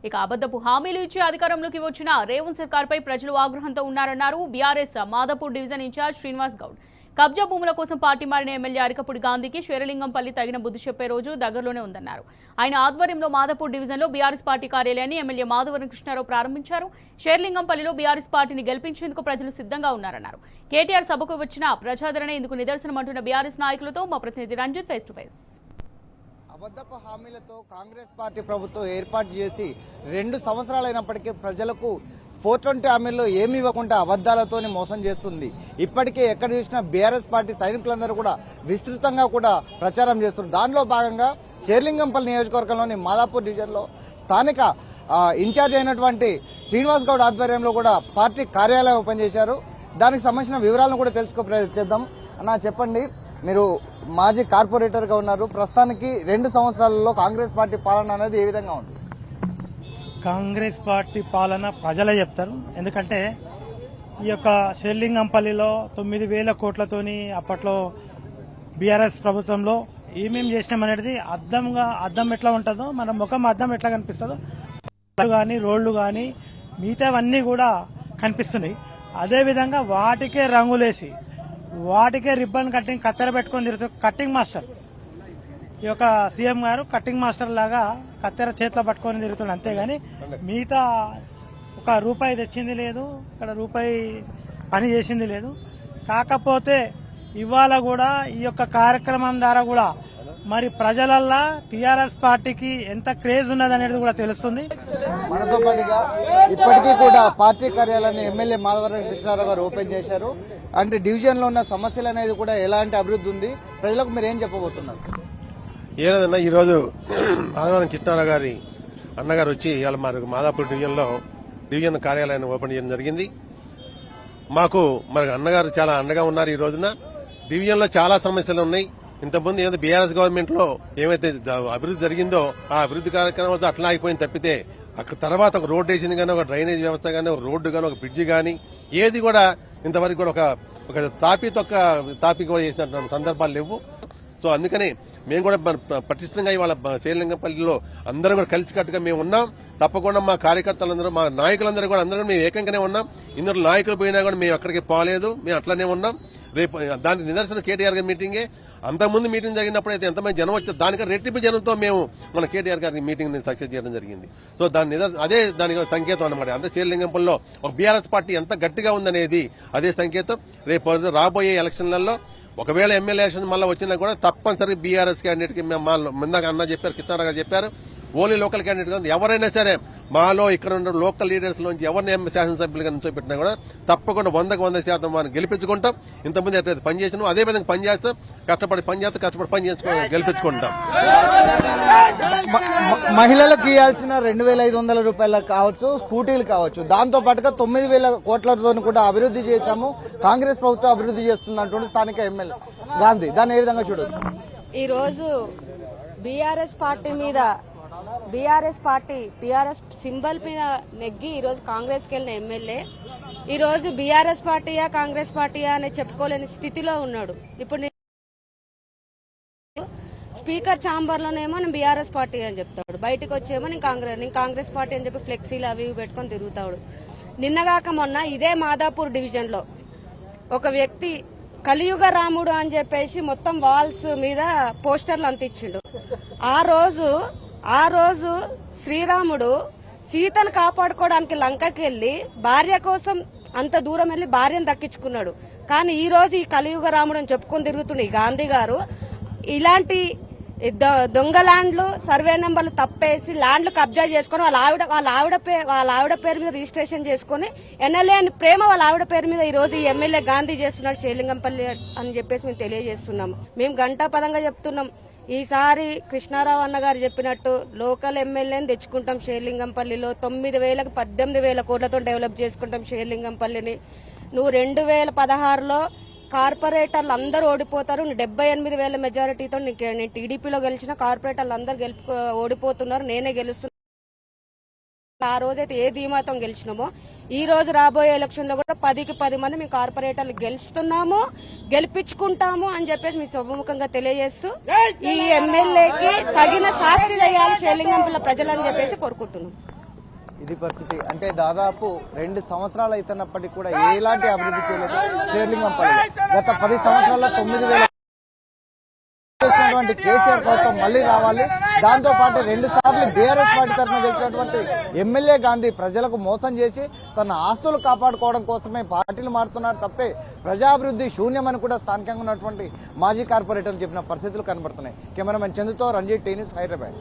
ఇక అబద్ధపు హామీలు ఇచ్చి అధికారంలోకి వచ్చిన రేవంత్ సర్కార్పై ప్రజలు ఆగ్రహంతో ఉన్నారన్నారు BRS Madhapur division incharge Srinivas Goud. కబ్జా భూముల కోసం పార్టీ మారిన ఎమ్మెల్యే అరికపూడి గాంధీకి శేరలింగంపల్లి తగిన బుద్ధి చెప్పే రోజు దగ్గరలోనే ఉందన్నారు. ఆయన ఆధ్వర్యంలో మాదాపూర్ డివిజన్లో బీఆర్ఎస్ పార్టీ కార్యాలయాన్ని ఎమ్మెల్యే మాధవరం కృష్ణారావు ప్రారంభించారు. శేరలింగంపల్లిలో బీఆర్ఎస్ పార్టీని గెలిపించేందుకు ప్రజలు సిద్ధంగా ఉన్నారన్నారు. కేటీఆర్ సభకు వచ్చిన ప్రజాదరణ ఇందుకు నిదర్శనమంటున్న బీఆర్ఎస్ నాయకులతో మా ప్రతినిధి రంజిత్ ఫేస్ టు ఫేస్. అబద్ధపు హామీలతో కాంగ్రెస్ పార్టీ ప్రభుత్వం ఏర్పాటు చేసి 2 సంవత్సరాలైనప్పటికీ ప్రజలకు 420 హామీల్లో ఏమి ఇవ్వకుండా అబద్దాలతోనే మోసం చేస్తుంది. ఇప్పటికే ఎక్కడ చూసినా బీఆర్ఎస్ పార్టీ సైనికులందరూ కూడా విస్తృతంగా కూడా ప్రచారం చేస్తున్నారు. దానిలో భాగంగా శేర్లింగంపల్లి నియోజకవర్గంలోని మాదాపూర్ డివిజన్లో స్థానిక ఇన్ఛార్జ్ అయినటువంటి శ్రీనివాస్ గౌడ్ ఆధ్వర్యంలో కూడా పార్టీ కార్యాలయం ఓపెన్ చేశారు. దానికి సంబంధించిన వివరాలను కూడా తెలుసుకో ప్రయత్నిద్దాం. అన్న చెప్పండి, మీరు మాజీ కార్పొరేటర్ గా ఉన్నారు. ప్రస్తుతానికి 2 సంవత్సరాలలో కాంగ్రెస్ పార్టీ పాలన అనేది ఏ విధంగా ఉంది? కాంగ్రెస్ పార్టీ పాలన ప్రజలే చెప్తారు. ఎందుకంటే ఈ యొక్క శేర్లింగంపల్లిలో 9,000 కోట్లతోని అప్పట్లో బీఆర్ఎస్ ప్రభుత్వంలో ఏమేమి చేసినామనేది అద్దం ఎట్లా ఉంటుందో, మన ముఖం అద్దం ఎట్లా కనిపిస్తుందో కానీ రోడ్లు కానీ మిగతావన్నీ కూడా కనిపిస్తున్నాయి. అదేవిధంగా వాటికే రంగులేసి వాటికే రిబ్బన్ కట్టింగ్ కత్తెర పెట్టుకొని తిరుగుతారు. కట్టింగ్ మాస్టర్ ఈ యొక్క సీఎం గారు కట్టింగ్ మాస్టర్ లాగా కత్తెర చేతిలో పట్టుకొని తిరుగుతాడు. అంతేగాని మిగతా ఒక రూపాయి తెచ్చింది లేదు, ఇక్కడ రూపాయి పని చేసింది లేదు. కాకపోతే ఇవాళ కూడా ఈ యొక్క కార్యక్రమం ద్వారా కూడా మరి ప్రజలల్లా టీఆర్ఎస్ పార్టీకి ఎంత క్రేజ్ ఉన్నది అనేది కూడా తెలుస్తుంది. మనతో పాటుగా ఇప్పటికీ కూడా పార్టీ కార్యాలయాన్ని ఎమ్మెల్యే మాధవరం కృష్ణారావు గారు ఓపెన్ చేశారు. అంటే డివిజన్ లో ఉన్న సమస్యలు అనేది కూడా ఎలాంటి అభివృద్ధి ఉంది, ప్రజలకు మీరు ఏం చెప్పబోతున్నారు? ఏదన్నా ఈరోజు మాధవరం కృష్ణారావు గారి అన్నగారు వచ్చి ఇవాళ మాదాపూర్ డివిజన్ కార్యాలయాన్ని ఓపెన్ చేయడం జరిగింది. మాకు మరి అన్నగారు చాలా అండగా ఉన్నారు. ఈ రోజున డివిజన్ లో చాలా సమస్యలు ఉన్నాయి. ఇంతకుముందు ఏదో బీఆర్ఎస్ గవర్నమెంట్ లో ఏమైతే అభివృద్ధి జరిగిందో ఆ అభివృద్ధి కార్యక్రమాలతో అట్లా అయిపోయింది తప్పితే అక్కడ తర్వాత ఒక రోడ్డు వేసింది కానీ, ఒక డ్రైనేజ్ వ్యవస్థ కానీ, ఒక రోడ్డు కానీ, ఒక బ్రిడ్జి కానీ ఏది కూడా ఇంతవరకు కూడా ఒక తాపి కూడా చేసిన సందర్భాలు లేవు. సో అందుకని మేము కూడా పటిష్టంగా ఇవాళ శేర్లింగంపల్లిలో అందరం కూడా కలిసికట్టుగా మేము ఉన్నాం. తప్పకుండా మా కార్యకర్తలందరూ, మా నాయకులందరూ కూడా అందరూ మేము ఏకంగానే ఉన్నాం. ఇందులో నాయకులు పోయినా కూడా మేము అక్కడికి పోలేదు, మేము అట్లనే ఉన్నాం. రేపు దానికి నిదర్శనం కేటీఆర్ గారి మీటింగే. అంతకుముందు మీటింగ్ జరిగినప్పుడు అయితే ఎంతమంది జనం వచ్చారు, దానికి రెట్టింపు జనంతో మేము మన కేటీఆర్ గారి మీటింగ్ సక్సెస్ చేయడం జరిగింది. సో అదే దానికి సంకేతం అన్నమాట. అంటే శేర్లింగంపల్లిలో ఒక బీఆర్ఎస్ పార్టీ ఎంత గట్టిగా ఉందనేది అదే సంకేతం. రేపు రాబోయే ఎలక్షన్లలో ఒకవేళ ఎమ్మెల్యే ఎలక్షన్ మళ్ళీ వచ్చినా కూడా తప్పనిసరి బీఆర్ఎస్ క్యాండిడేట్ కి ముందాక అన్న చెప్పారు, కృష్ణారావు గారు చెప్పారు, ఓన్లీ లోకల్ క్యాండిడేట్ ఎవరైనా సరే మాలో ఇక్కడ ఉన్న లోకల్ లీడర్స్ లోంచి ఎవరిని శాసనసభ్యులుగా నుంచోబెట్టినా కూడా తప్పకుండా 100% మనం గెలిపించుకుంటాం. ఇంతకుముందు ఎట్లయితే పనిచేసినాం అదే విధంగా పనిచేస్తాం. కష్టపడి పని చేసుకుని గెలిపించుకుంటాం. మహిళలకు ఇవ్వాల్సిన 2,500 రూపాయలకు కావచ్చు, స్కూటీలు కావచ్చు, దాంతో పాటుగా 9,000 కోట్లతో కూడా అభివృద్ధి చేశాము, కాంగ్రెస్ ప్రభుత్వం అభివృద్ధి చేస్తున్నటువంటి స్థానిక ఎమ్మెల్యే గాంధీ, దాన్ని ఏ విధంగా చూడొచ్చు? ఈ రోజు బీఆర్ఎస్ సింబల్ మీద నెగ్గి ఈ రోజు కాంగ్రెస్ కి వెళ్ళిన ఎమ్మెల్యే ఈ రోజు బీఆర్ఎస్ పార్టీయా కాంగ్రెస్ పార్టీయా అని చెప్పుకోలేని స్థితిలో ఉన్నాడు. ఇప్పుడు స్పీకర్ ఛాంబర్ లోనేమో నేను బీఆర్ఎస్ పార్టీ అని చెప్తాడు, బయటకు వచ్చేమో నేను కాంగ్రెస్ పార్టీ అని చెప్పి ఫ్లెక్సీలు అవి పెట్టుకొని తిరుగుతాడు. నిన్నగాక మొన్న ఇదే మాదాపూర్ డివిజన్ లో ఒక వ్యక్తి కలియుగ రాముడు అని చెప్పేసి మొత్తం వాల్స్ మీద పోస్టర్లు అంటించిండు. ఆ రోజు శ్రీరాముడు సీతను కాపాడుకోవడానికి లంకకి వెళ్లి భార్య కోసం అంత దూరం వెళ్లి భార్యను దక్కించుకున్నాడు. కానీ ఈ రోజు ఈ కలియుగ రాముడు అని చెప్పుకొని తిరుగుతున్న ఈ గాంధీ గారు ఇలాంటి దొంగ ల్యాండ్లు, సర్వే నెంబర్లు తప్పేసి ల్యాండ్లు కబ్జా చేసుకుని వాళ్ళ ఆవిడ పేరు మీద రిజిస్ట్రేషన్ చేసుకుని ఎన్ఎల్ఏ అని ప్రేమ వాళ్ళ ఆవిడ పేరు మీద ఈ రోజు ఈ ఎమ్మెల్యే గాంధీ చేస్తున్నాడు శేర్లింగంపల్లి అని చెప్పేసి మేము తెలియజేస్తున్నాము. మేము గంటాపదంగా చెప్తున్నాం, ఈసారి కృష్ణారావు అన్నగారు చెప్పినట్టు లోకల్ ఎమ్మెల్యేని తెచ్చుకుంటాం. శేర్లింగంపల్లిలో 9,000కు 18,000 కోట్లతో డెవలప్ చేసుకుంటాం శేర్లింగంపల్లిని. నువ్వు 2016లో కార్పొరేటర్లు అందరూ ఓడిపోతారు, 78,000 మెజారిటీతో నేను టీడీపీలో గెలిచిన కార్పొరేటర్లు అందరూ ఓడిపోతున్నారు, నేనే గెలుస్తున్నా. ఆ రోజైతే ఏ ధీమాతో గెలిచినామో ఈ రోజు రాబోయే ఎలక్షన్ లో కూడా 10కి 10 మంది మేము కార్పొరేటర్లు గెలిపించుకుంటాము అని చెప్పేసి మీ సభముఖంగా తెలియజేస్తూ ఈ ఎమ్మెల్యేకి తగిన శాస్తి చేయాలి శేర్లింగంపల్లి ప్రజలని చెప్పేసి కోరుకుంటున్నాం. ఇది పరిస్థితి. అంటే దాదాపు 2 సంవత్సరాలు అవుతున్నప్పటికీ కూడా ఎలాంటి అభివృద్ధి చేయలేదు షేర్లింగంపల్లి. గత 10 సంవత్సరాల్లో 9,000 చేసినటువంటి కేసీఆర్ ప్రభుత్వం మళ్లీ రావాలి. దాంతో పాటు 2 సార్లు బీఆర్ఎస్ పార్టీ తరఫున గెలిచినటువంటి ఎమ్మెల్యే గాంధీ ప్రజలకు మోసం చేసి తన ఆస్తులు కాపాడుకోవడం కోసమే పార్టీలు మారుతున్నారు తప్పితే ప్రజాభివృద్ధి శూన్యమని కూడా స్థానికంగా ఉన్నటువంటి మాజీ కార్పొరేటర్లు చెప్పిన పరిస్థితులు కనబడుతున్నాయి. కెమెరామెన్ చందుతో రంజిత్ టీ న్యూస్, హైదరాబాద్.